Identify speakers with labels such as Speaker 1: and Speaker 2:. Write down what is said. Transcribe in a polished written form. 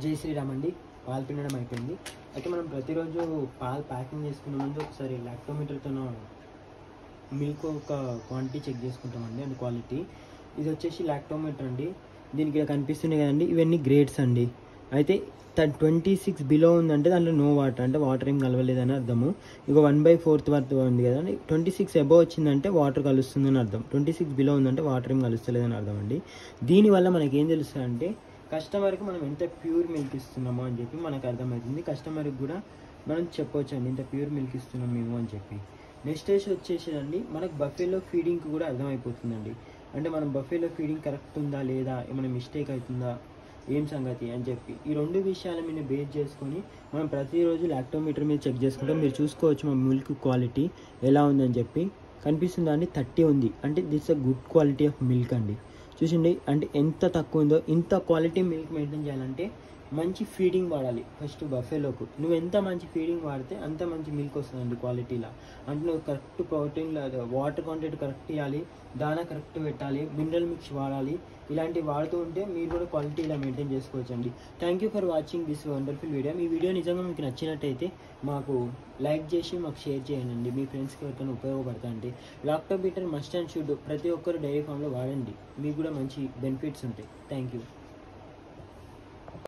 Speaker 1: జై శ్రీరామ్ అండి. పాలు పిండడం అయిపోయింది. అయితే మనం ప్రతిరోజు పాలు ప్యాకింగ్ చేసుకునే ముందు ఒకసారి లాక్టోమీటర్తో మిల్క్ ఒక క్వాంటిటీ చెక్ చేసుకుంటామండి, అండ్ క్వాలిటీ. ఇది వచ్చేసి లాక్టోమీటర్ అండి. దీనికి ఇలా కనిపిస్తున్నాయి కదండి, ఇవన్నీ గ్రేడ్స్ అండి. అయితే 26 బిలో ఉందంటే దాంట్లో నో వాటర్, అంటే వాటర్ ఏం కలవలేదని అర్థము. ఇక 1/4 వరకు ఉంది కదండి, 26 అబోవ్ వచ్చిందంటే వాటర్ కలుస్తుందని అర్థం. 26 బిలో ఉందంటే వాటర్ ఏం కలుస్తలేదని అర్థం అండి. దీనివల్ల మనకి ఏం తెలుస్తుంది అంటే కస్టమర్కి మనం ఎంత ప్యూర్ మిల్క్ ఇస్తున్నామో అని చెప్పి మనకు అర్థమవుతుంది. కస్టమర్కి కూడా మనం చెప్పవచ్చు అండి, ఇంత ప్యూర్ మిల్క్ ఇస్తున్నాం మేము అని చెప్పి. నెక్స్ట్ వచ్చేసేదండి మనకు బఫేలో ఫీడింగ్కి కూడా అర్థమైపోతుందండి. అంటే మనం బఫేలో ఫీడింగ్ కరెక్ట్ ఉందా లేదా, ఏమైనా మిస్టేక్ అవుతుందా, ఏం సంగతి అని చెప్పి ఈ రెండు విషయాల మీద బేస్ చేసుకొని మనం ప్రతిరోజు లాక్టోమీటర్ మీద చెక్ చేసుకుంటాం. మీరు చూసుకోవచ్చు మా మిల్క్ క్వాలిటీ ఎలా ఉందని చెప్పి. కనిపిస్తుందా అండి, 30 ఉంది, అంటే this a good quality of milk అండి. చూసిండి అంటే ఎంత తక్కువ ఉందో. ఇంత క్వాలిటీ మిల్క్ మెయింటైన్ చేయాలంటే మంచి ఫీడింగ్ వాడాలి ఫస్ట్ బఫేలోకు. నువ్వు ఎంత మంచి ఫీడింగ్ వాడితే అంత మంచి మిల్క్ వస్తుందండి క్వాలిటీలా. అంటే నువ్వు correct protein, water content correct ఇవ్వాలి, దానా కరెక్ట్ పెట్టాలి, మినరల్ మిక్స్ వాడాలి. ఇలాంటివి వాడుతూ ఉంటే మీరు కూడా క్వాలిటీ ఇలా మెయింటైన్ చేసుకోవచ్చు అండి. Thank you for watching this wonderful video. ఈ వీడియో నిజంగా మీకు నచ్చినట్టయితే మాకు లైక్ చేసి మాకు షేర్ చేయండి. మీ ఫ్రెండ్స్కి ఎవరికైనా ఉపయోగపడుతుంది. లాక్టోమీటర్ మస్ట్ అండ్ షుడ్ ప్రతి ఒక్కరు డైరీ ఫామ్లో వాడండి, మీకు కూడా మంచి బెనిఫిట్స్ ఉంటాయి. Thank you.